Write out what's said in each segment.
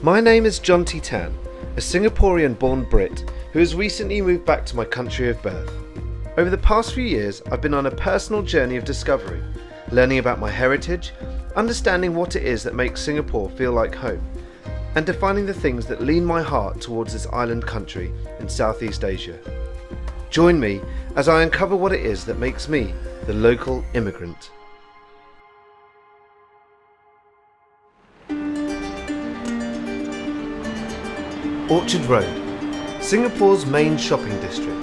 My name is Jonty Tan, a Singaporean-born Brit who has recently moved back to my country of birth. Over the past few years, I've been on a personal journey of discovery, learning about my heritage, understanding what it is that makes Singapore feel like home, and defining the things that lean my heart towards this island country in Southeast Asia. Join me as I uncover what it is that makes me the local immigrant. Orchard Road, Singapore's main shopping district.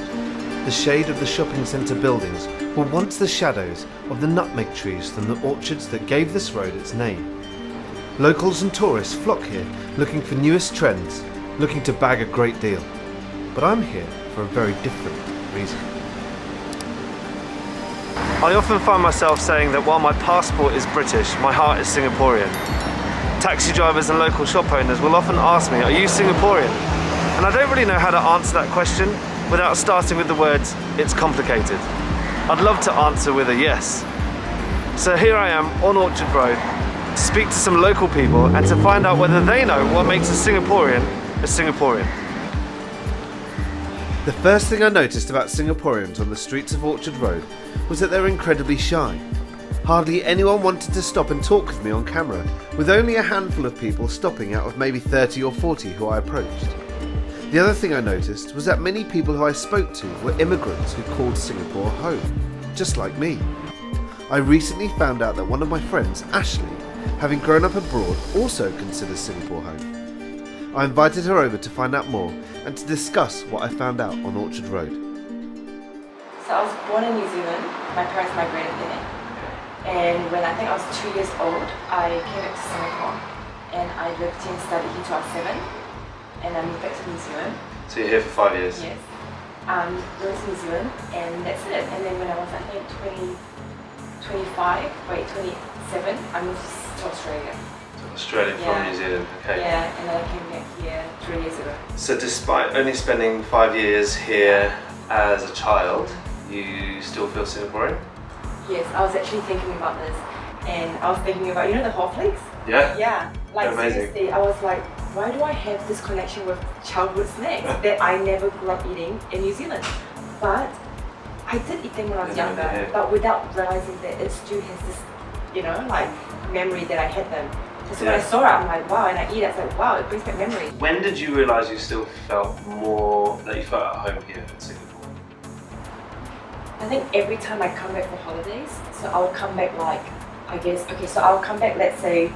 The shade of the shopping centre buildings were once the shadows of the nutmeg trees from the orchards that gave this road its name. Locals and tourists flock here looking for newest trends, looking to bag a great deal. But I'm here for a very different reason. I often find myself saying that while my passport is British, my heart is Singaporean. Taxi drivers and local shop owners will often ask me, are you Singaporean? And I don't really know how to answer that question without starting with the words, it's complicated. I'd love to answer with a yes. So here I am on Orchard Road to speak to some local people and to find out whether they know what makes a Singaporean a Singaporean. The first thing I noticed about Singaporeans on the streets of Orchard Road was that they're incredibly shy. Hardly anyone wanted to stop and talk with me on camera, with only a handful of people stopping out of maybe 30 or 40 who I approached. The other thing I noticed was that many people who I spoke to were immigrants who called Singapore home, just like me. I recently found out that one of my friends, Ashley, having grown up abroad, also considers Singapore home. I invited her over to find out more and to discuss what I found out on Orchard Road. So I was born in New Zealand. My parents migrated there. And when I think I was 2 years old, I came back to Singapore. And I lived here and studied here till I was 7. And I moved back to New Zealand. So you're here for 5 years? Yes. Went to New Zealand and that's it. And then when I was I think 27, I moved to Australia. Australia from New Zealand, okay. Yeah, and then I came back here 3 years ago. So despite only spending 5 years here as a child, you still feel Singaporean? Yes, I was actually thinking about this, and I was thinking about, you know, the hot flakes? Yeah? Yeah, like amazing. Seriously, I was like, why do I have this connection with childhood snacks that I never grew up eating in New Zealand? But I did eat them when I was younger, but without realizing that it still has this, you know, like memory that I had them. So when I saw it, I'm like, wow, and I eat it, it's like, wow, it brings back memories. When did you realise you still felt more, that you felt at home here in Singapore? I think every time I come back for holidays, so I'll come back like, I guess, okay, so I'll come back, let's say,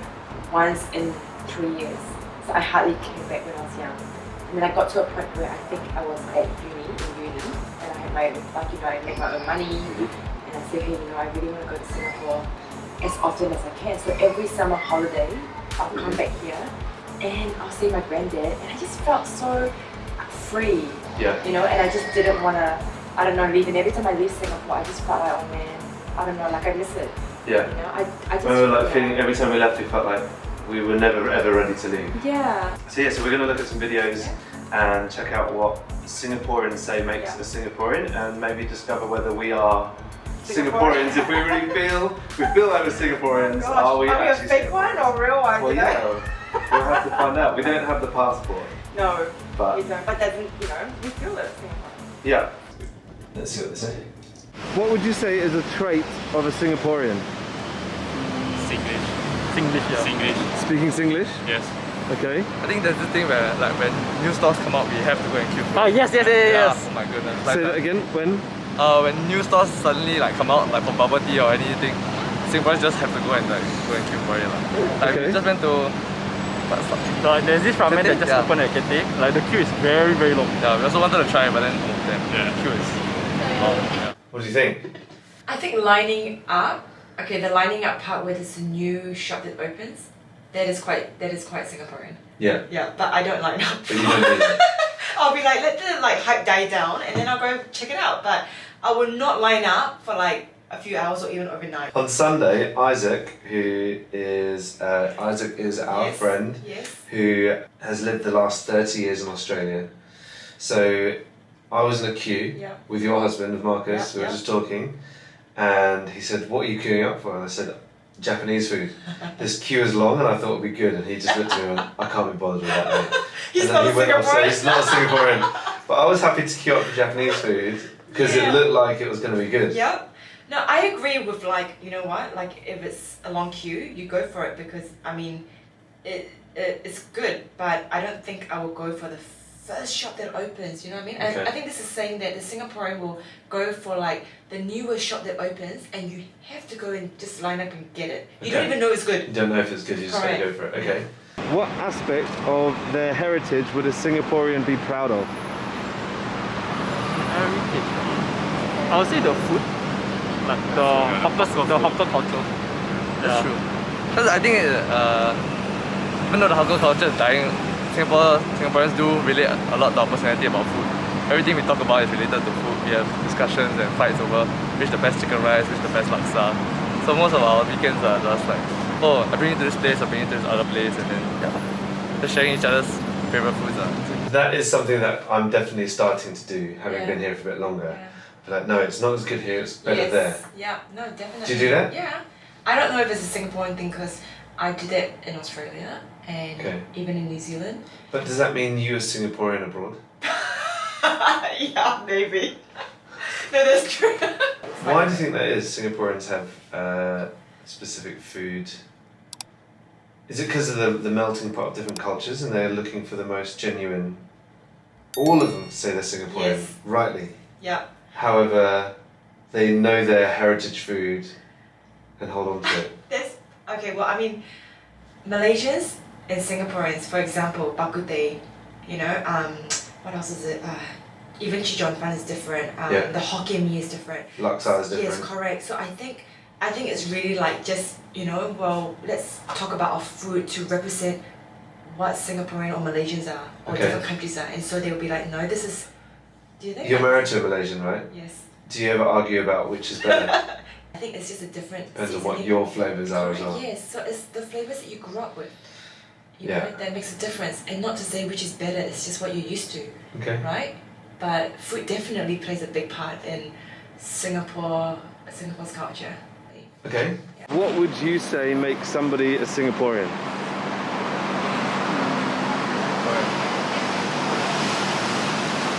once in 3 years. So I hardly came back when I was young. And then I got to a point where I think I was at uni, and I had my, like, you know, I made my own money, and I said, hey, you know, I really want to go to Singapore as often as I can. So every summer holiday, I'll come back here, and I'll see my granddad, and I just felt so free, you know, and I just didn't want to, I don't know, leave. And every time I leave Singapore, I just felt like, oh man, I don't know, like I miss it. Yeah. You know, I just remember like feeling every time we left, we felt like we were never ever ready to leave. Yeah. So yeah, so we're going to look at some videos and check out what Singaporeans say makes us Singaporean, and maybe discover whether we are Singaporeans if we really feel like we're Singaporeans. Oh are we a fake one or real one? Well, yeah, we'll have to find out. We don't have the passport. No, but we don't. But doesn't, you know, we feel it. Yeah. Let's see what they say. What would you say is a trait of a Singaporean? Singlish. Singlish, yeah. Singlish. Speaking Singlish? Yes. Okay. I think there's this thing where, like, when new stores come out, we have to go and queue for it. Oh, yes. Oh my goodness. Like, Say that again, when? When new stores suddenly like come out, like for bubble tea or anything, Singaporeans just have to go and queue for it. Like we just went to. So there's this ramen that just opened at Cathay. Like the queue is very, very long. Yeah, we also wanted to try, but then the queue is long. Yeah. What do you think? I think lining up. Okay, the lining up part where there's a new shop that opens, that is quite Singaporean. Yeah. Yeah, but I don't line up. But you don't need it. I'll be like, let the like hype die down, and then I'll go check it out. But I will not line up for like a few hours or even overnight. On Sunday, Isaac is our friend who has lived the last 30 years in Australia. So I was in a queue with your husband, with Marcus. We were just talking, and he said, "What are you queuing up for?" And I said, Japanese food. This queue is long, and I thought it would be good, and he just looked at me and went, I can't be bothered with that, mate. He's And not then a he went off, so Singaporean. he's not a Singaporean. But I was happy to queue up for Japanese food because it Yeah. looked like it was going to be good. Yep. No, I agree with like, you know what, like if it's a long queue, you go for it because I mean, it's good, but I don't think I will go for the first shop that opens, you know what I mean? And Okay. I think this is saying that the Singaporean will go for like the newest shop that opens and you have to go and just line up and get it. You don't Okay. even know it's good. You don't know if it's good, you just got to go for it. Okay. What aspect of their heritage would a Singaporean be proud of? Heritage. I would say the food, like the hawker culture. That's true. Because I think even though the hawker culture is dying, Singaporeans do relate a lot to our personality about food. Everything we talk about is related to food. We have discussions and fights over which the best chicken rice, which the best laksa. So most of our weekends are just like, oh, I bring you to this place, I bring you to this other place, and then yeah, just sharing each other's favorite foods. That is something that I'm definitely starting to do, having Yeah. been here for a bit longer. Yeah. But like, no, it's not as good here, it's better Yes. there. Yeah, no, definitely. Do you do that? Yeah. I don't know if it's a Singaporean thing because I did it in Australia and Okay. even in New Zealand. But does that mean you are Singaporean abroad? Yeah, maybe. No, that's true. Why do you think that is? Singaporeans have specific food. Is it because of the melting pot of different cultures and they're looking for the most genuine? All of them say they're Singaporean, Yes. rightly. Yeah. However, they know their heritage food and hold on to it. That's okay. Well, I mean, Malaysians and Singaporeans, for example, bak kut teh, you know, what else is it? Even Jonty Tan is different. Yeah. The Hokkien Mee is different. Laksa is different. Yes, correct. So I think it's really like just, you know, well, let's talk about our food to represent what Singaporean or Malaysians are or Okay. different countries are, and so they'll be like, no, this is. Do you think? You're married to a Malaysian, right? Yes. Do you ever argue about which is better? I think it's just a different. Depends on what seasoning. your flavours are as well. Yes, so it's the flavors that you grew up with. You Yeah. know, that makes a difference. And not to say which is better, it's just what you're used to, Okay. right? But food definitely plays a big part in Singapore's culture. Okay. What would you say makes somebody a Singaporean?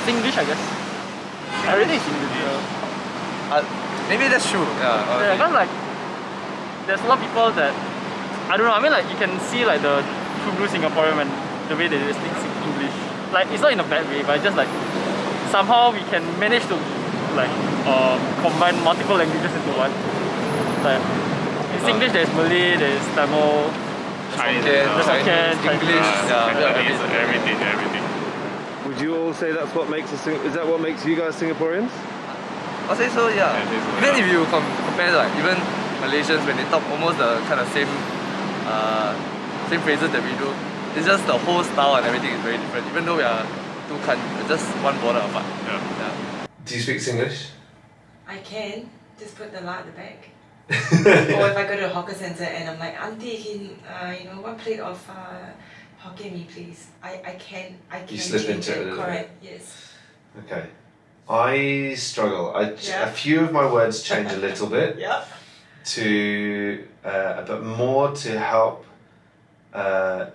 Singlish, I guess. Everything is Singlish. Maybe that's true. Yeah, Yeah. because like there's a lot of people that I don't know. I mean, like you can see like the true blue Singaporean when the way they speak English. Like it's not in a bad way, but it's just like somehow we can manage to like combine multiple languages into one. Like in Singlish, there's Malay, there's Tamil, Chinese, there's Hokkien, English, Cantonese, yeah. everything. Would you all say that's what makes is that what makes you guys Singaporeans? I'll say so, yeah. I think so, Even yeah. if you compare like even Malaysians when they talk almost the kind of same phrases that we do, it's just the whole style and everything is very different. Even though we are two countries, just one border apart. Yeah. Yeah. Do you speak Singlish? I can just put the la at the back. Or if I go to a hawker centre and I'm like, Auntie, can you know, one plate of Hokkien Mee, please. I can slip change into it a little Correct. Yes. Okay. I struggle. Yeah. A few of my words change a little bit Yeah. but more to help.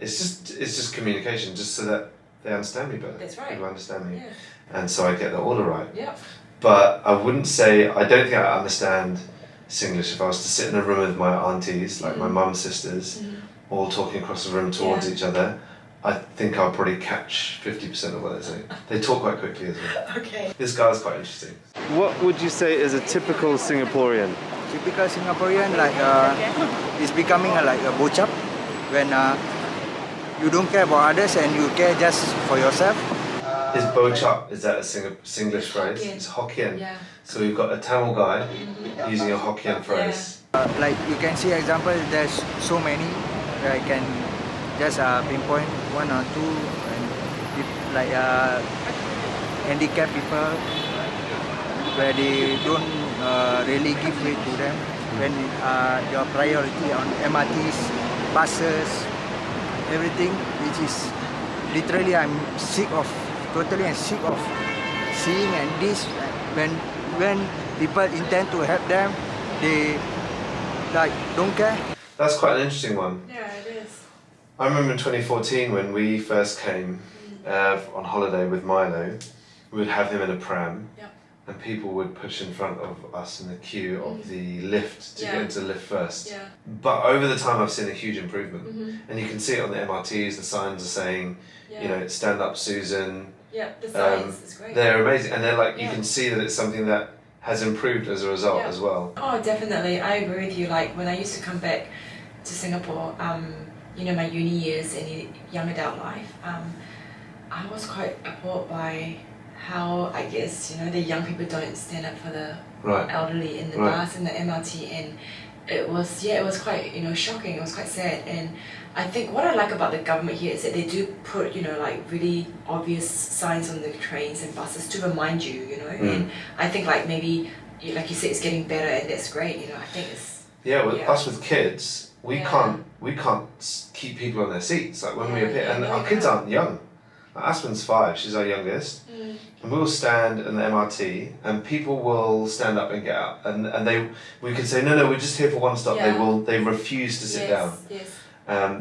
It's just communication, just so that they understand me better. That's right. People understand me, Yeah. and so I get the order right. Yeah. But I wouldn't say I don't think I understand Singlish if I was to sit in a room with my aunties, like my mum's sisters, all talking across the room towards Yeah. each other. I think I'll probably catch 50% of what they're saying. They talk quite quickly as well. Okay. This guy's quite interesting. What would you say is a typical Singaporean? Typical Singaporean is becoming like a bocap when you don't care about others and you care just for yourself. Is bochap, is that a Singlish phrase? Hokkien. It's Hokkien. Yeah. So we've got a Tamil guy using a Hokkien phrase. Like you can see example, there's so many where I can just pinpoint one or two, and like handicapped people where they don't really give way to them when your priority on MRTs, buses, everything, which is literally I'm sick of seeing, and this when people intend to help them, they like don't care. That's quite an interesting one. Yeah, it is. I remember in 2014 when we first came on holiday with Milo, we would have him in a pram. Yep. And people would push in front of us in the queue of the lift to get into the lift first. Yeah. But over the time I've seen a huge improvement. And you can see it on the MRTs, the signs are saying, you know, stand up Susan. Yeah, the signs is great. They're amazing and they're like, you can see that it's something that has improved as a result as well. Oh, definitely. I agree with you. Like when I used to come back to Singapore, you know, my uni years and young adult life, I was quite appalled by how, I guess, you know, the young people don't stand up for the elderly in the bus and the MRT, and it was quite, you know, shocking. It was quite sad. And I think what I like about the government here is that they do put, you know, like really obvious signs on the trains and buses to remind you, you know. And I think like maybe, like you said, it's getting better, and that's great. You know, I think it's us with kids, we can't keep people on their seats. Like when we appear, and our kids aren't young. Like Aspen's 5, she's our youngest, and we'll stand in the MRT, and people will stand up and get up, and we can say no, we're just here for one stop. They refuse to sit down.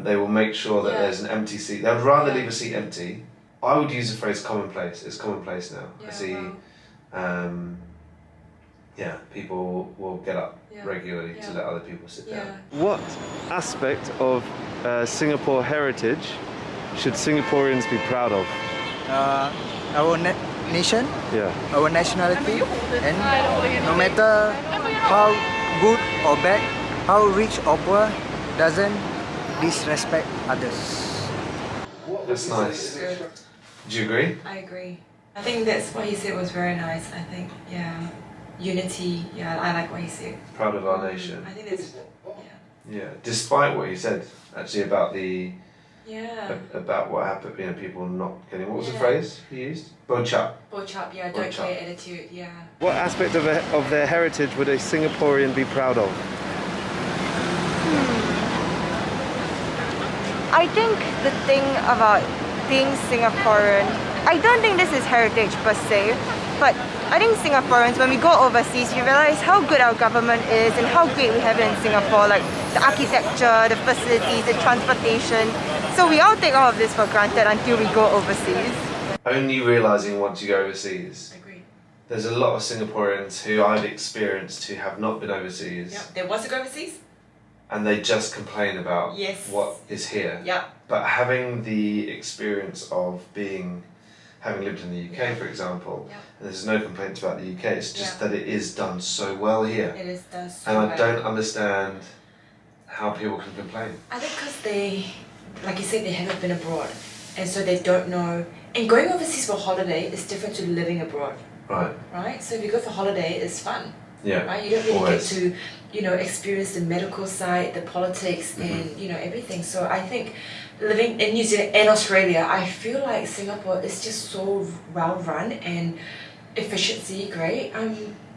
They will make sure that there's an empty seat. They would rather leave a seat empty. I would use the phrase commonplace. It's commonplace now. I see. People will get up regularly to let other people sit down. What aspect of Singapore heritage should Singaporeans be proud of? Our nation, our nationality, and no matter how good or bad, how rich or poor, doesn't disrespect others. That's nice. Do you agree? I agree. I think that's what he said was very nice. I think, unity. I like what he said. Proud of our nation. I think that's, Despite what he said, actually about the about what happened, you know, people not getting. What was the phrase he used? Bochup. Bochup, don't care attitude, What aspect of their heritage would a Singaporean be proud of? I think the thing about being Singaporean, I don't think this is heritage per se, but I think Singaporeans, when we go overseas, we realize how good our government is and how great we have it in Singapore, like the architecture, the facilities, the transportation. So we all take all of this for granted until we go overseas. Only realising once you go overseas. I agree. There's a lot of Singaporeans who I've experienced who have not been overseas. They want to go overseas. And they just complain about what is here. But having the experience of having lived in the UK, for example, and there's no complaints about the UK, it's just that it is done so well here. It is done so and well. I don't understand how people can complain. I think because they, like you said, they haven't been abroad, and so they don't know. And going overseas for holiday is different to living abroad. Right? So if you go for holiday, it's fun. Right? You don't really get to, you know, experience the medical side, the politics, and, you know, everything. So I think living in New Zealand and Australia, I feel like Singapore is just so well run and efficiency great. I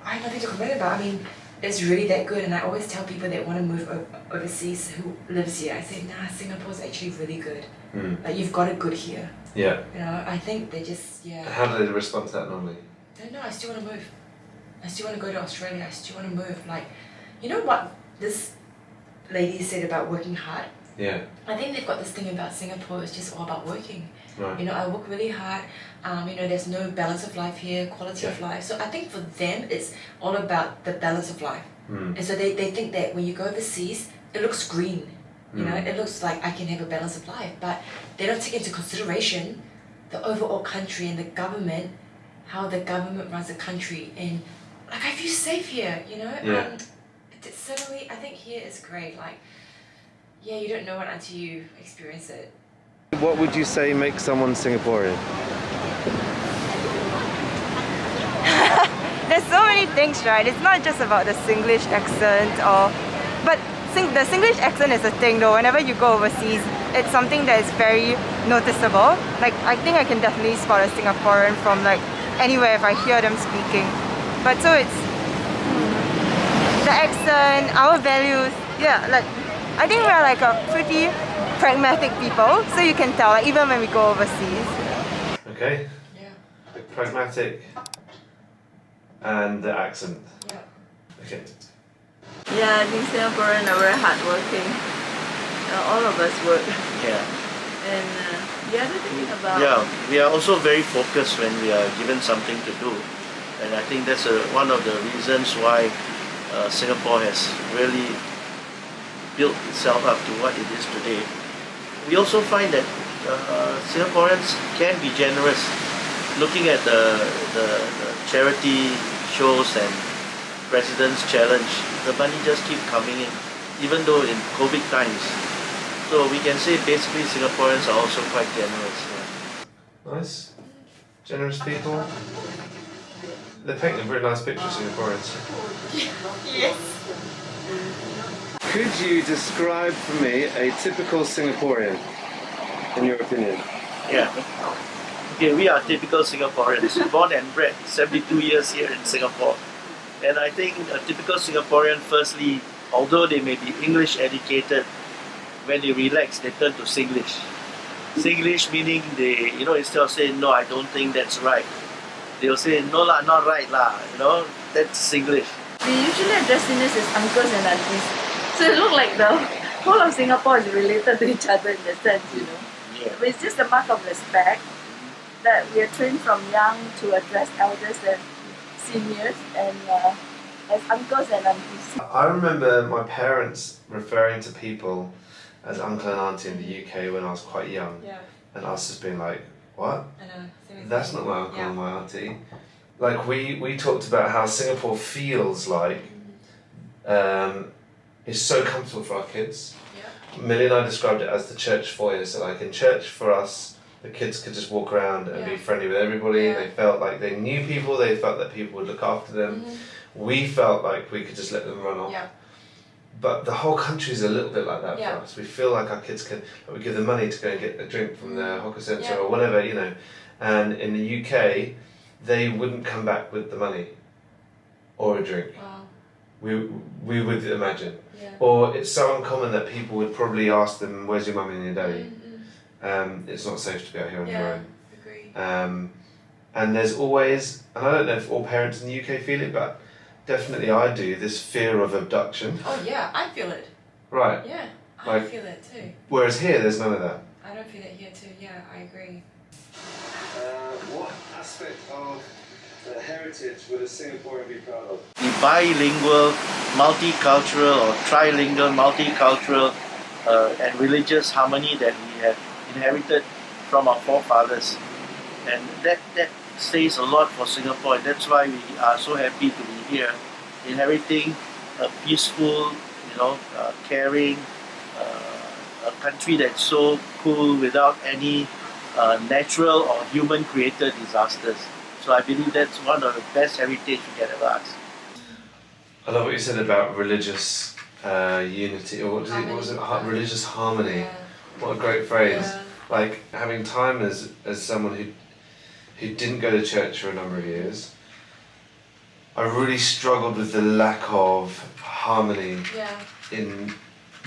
have nothing to complain about. I mean, it's really that good, and I always tell people that want to move overseas who lives here, I say, nah, Singapore's actually really good. Like, you've got it good here. You know, I think they just, How do they respond to that normally? No, I still want to move. I still want to go to Australia. I still want to move. Like, you know what this lady said about working hard? I think they've got this thing about Singapore, it's just all about working. You know, I work really hard. You know, there's no balance of life here, quality of life. So I think for them, it's all about the balance of life. And so they think that when you go overseas, it looks green. You know, it looks like I can have a balance of life. But they don't take into consideration the overall country and the government, how the government runs the country. And like, I feel safe here, you know? Suddenly, I think here is great. Like, you don't know it until you experience it. What would you say makes someone Singaporean? There's so many things, right? It's not just about the Singlish accent but the Singlish accent is a thing though. Whenever you go overseas, it's something that is very noticeable. Like, I think I can definitely spot a Singaporean from like anywhere if I hear them speaking. But so it's the accent, our values, like I think we're like a pretty pragmatic people, so you can tell, like, even when we go overseas. Okay. Pragmatic and the accent. Okay. Yeah, I think Singaporeans are very hardworking. All of us work. Yeah. And the other thing about... Yeah, we are also very focused when we are given something to do. And I think that's one of the reasons why Singapore has really built itself up to what it is today. We also find that Singaporeans can be generous. Looking at the charity shows and President's Challenge, the money just keep coming in, even though in COVID times. So we can say basically Singaporeans are also quite generous. Yeah. Nice. Generous people. They're painting a very nice picture of Singaporeans. Yes. Could you describe for me a typical Singaporean, in your opinion? Yeah. Okay, we are typical Singaporeans, born and bred, 72 years here in Singapore. And I think a typical Singaporean, firstly, although they may be English educated, when they relax, they turn to Singlish. Singlish meaning they, instead of saying, no, I don't think that's right, they'll say, no lah, not right lah, that's Singlish. We usually address seniors as uncles and aunties. So it looks like the whole of Singapore is related to each other in the sense, Yeah. But it's just a mark of respect that we are trained from young to address elders and seniors and as uncles and aunties. I remember my parents referring to people as uncle and auntie in the UK when I was quite young. Yeah. And us just being like, what? I know. That's not my uncle and my auntie. Like we talked about how Singapore feels like it's so comfortable for our kids. Yeah. Millie and I described it as the church foyer. So like in church for us, the kids could just walk around and be friendly with everybody. Yeah. They felt like they knew people. They felt that people would look after them. We felt like we could just let them run off. Yeah. But the whole country is a little bit like that Yeah. for us. We feel like our kids can, we give them money to go and get a drink from the hawker centre Yeah. or whatever, And in the UK, they wouldn't come back with the money or a drink. Wow. We would imagine. Yeah. Or it's so uncommon that people would probably ask them, where's your mummy and your daddy? It's not safe to be out here on your own. Agree. And there's always, and I don't know if all parents in the UK feel it, but definitely I do, this fear of abduction. Oh yeah, I feel it. Right. Yeah, I Like- feel it too. Whereas here, there's none of that. I don't feel it here too. Yeah, I agree. What aspect of the heritage would a Singaporean be proud of? The bilingual, multicultural or trilingual, multicultural and religious harmony that we have inherited from our forefathers. And that says a lot for Singapore, and that's why we are so happy to be here, inheriting a peaceful, caring, a country that's so cool without any natural or human-created disasters. So I believe that's one of the best heritage we can ever ask. I love what you said about religious unity, or what was it? Religious harmony. Yeah. What a great phrase. Yeah. Like having time as someone who didn't go to church for a number of years, I really struggled with the lack of harmony Yeah. in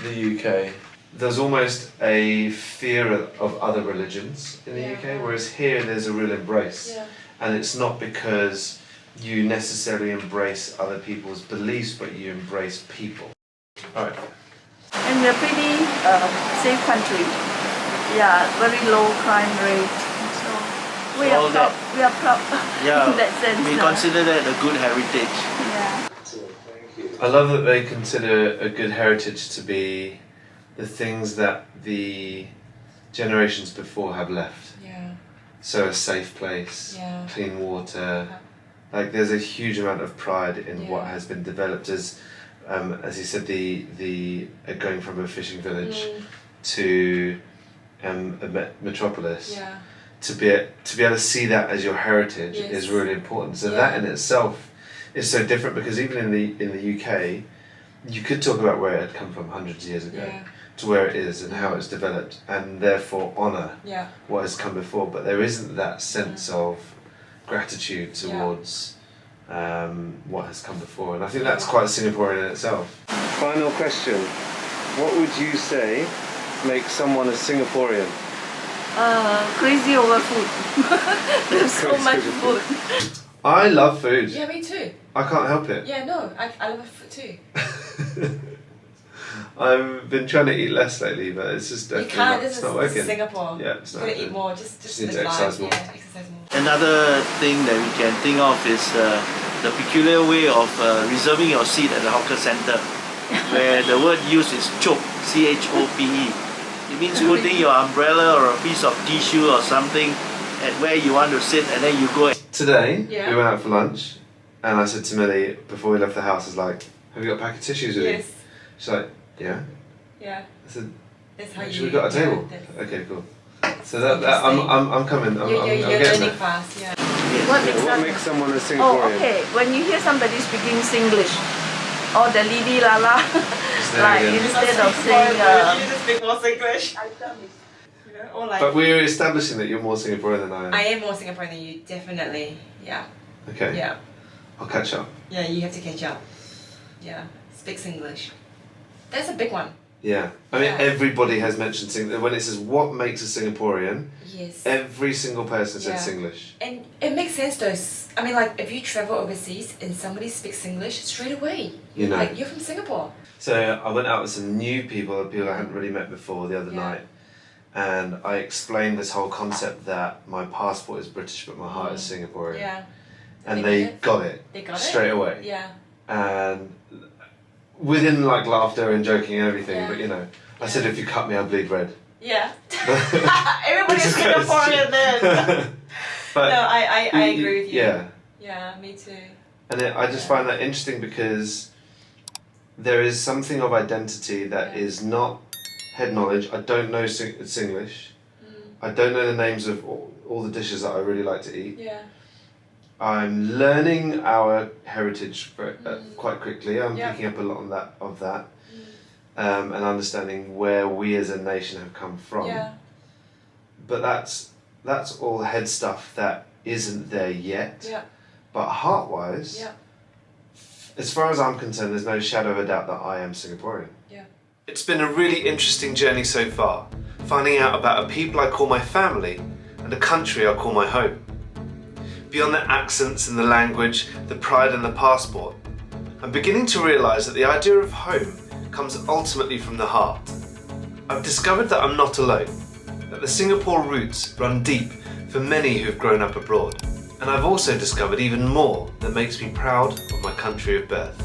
the UK. There's almost a fear of other religions in the Yeah. UK, whereas here there's a real embrace. Yeah. And it's not because you necessarily embrace other people's beliefs, but you embrace people. Alright. And we're pretty safe country. Yeah, very low crime rate. So we All are proud. that- We are proud Yeah, in that sense. we consider that a good heritage. Yeah. I love that they consider a good heritage to be the things that the generations before have left. Yeah. So a safe place, Yeah. clean water. Like there's a huge amount of pride in what Yeah. has been developed as you said, the going from a fishing village to a metropolis. Yeah. To be able to see that as your heritage Yes. is really important. So Yeah. that in itself is so different, because even in the UK, you could talk about where it had come from hundreds of years ago Yeah. to where it is and how it's developed, and therefore honour Yeah. what has come before. But there isn't that sense of gratitude towards what has come before, and I think that's quite Singaporean in itself. Final question: what would you say makes someone a Singaporean? Crazy over food. There's so Crazy much over food. I love food. Yeah, me too. I can't help it. Yeah, no, I love food too. I've been trying to eat less lately, but it's just You definitely can't. not, This it's is not working. Singapore. Yeah, it's You not gotta good. eat more. Just need live to exercise life. more. Yeah, exercise more. Another thing that we can think of is the peculiar way of reserving your seat at the hawker center, where the word used is chope, C-H-O-P-E. It means putting your umbrella or a piece of tissue or something at where you want to sit, and then you go. Today, Yeah. we went out for lunch, and I said to Millie, before we left the house, I was like, have you got a pack of tissues with you? Yes. She's like, yeah. Yeah. I said, That's how actually, you. we got a table. Yeah, that's- Okay, cool. So that I'm coming. I'm You're getting learning there. fast. Yeah. What makes someone a Oh, Singaporean? okay. When you hear somebody speaking Singlish, or the lili la la, like again. instead of saying, you just speak more Singlish. item is You know, or like. But we're establishing that you're more Singaporean than I am. I am more Singaporean than you, definitely. Yeah. Okay. Yeah. I'll catch up. Yeah, you have to catch up. Yeah. Speak Singlish. That's a big one. Yeah. I mean, Yeah. everybody has mentioned when it says what makes a Singaporean, Yes. every single person said Yeah. Singlish. And it makes sense though. I mean, like, if you travel overseas and somebody speaks English, straight away, You know. like, you're from Singapore. So I went out with some new people I hadn't really met before the other Yeah. night, and I explained this whole concept that my passport is British but my heart is Singaporean. Yeah. And They they get it? got it They got it? straight away. Yeah. And within like laughter and joking and everything, Yeah. but you know, I said if you cut me I'll bleed red. Yeah. Which Everybody's is kind of Singaporean then. But No, I agree with you. Yeah. Yeah, me too. And I just find that interesting because there is something of identity that Yeah. is not head knowledge. I don't know Singlish. Mm. I don't know the names of all the dishes that I really like to eat. Yeah. I'm learning our heritage quite quickly. I'm Yeah. picking up a lot on of that, and understanding where we as a nation have come from. Yeah. But that's all head stuff that isn't there yet. Yeah. But heart-wise, Yeah. as far as I'm concerned, there's no shadow of a doubt that I am Singaporean. Yeah. It's been a really interesting journey so far, finding out about a people I call my family and a country I call my home. Beyond the accents and the language, the pride and the passport, I'm beginning to realise that the idea of home comes ultimately from the heart. I've discovered that I'm not alone, that the Singapore roots run deep for many who've grown up abroad. And I've also discovered even more that makes me proud of my country of birth.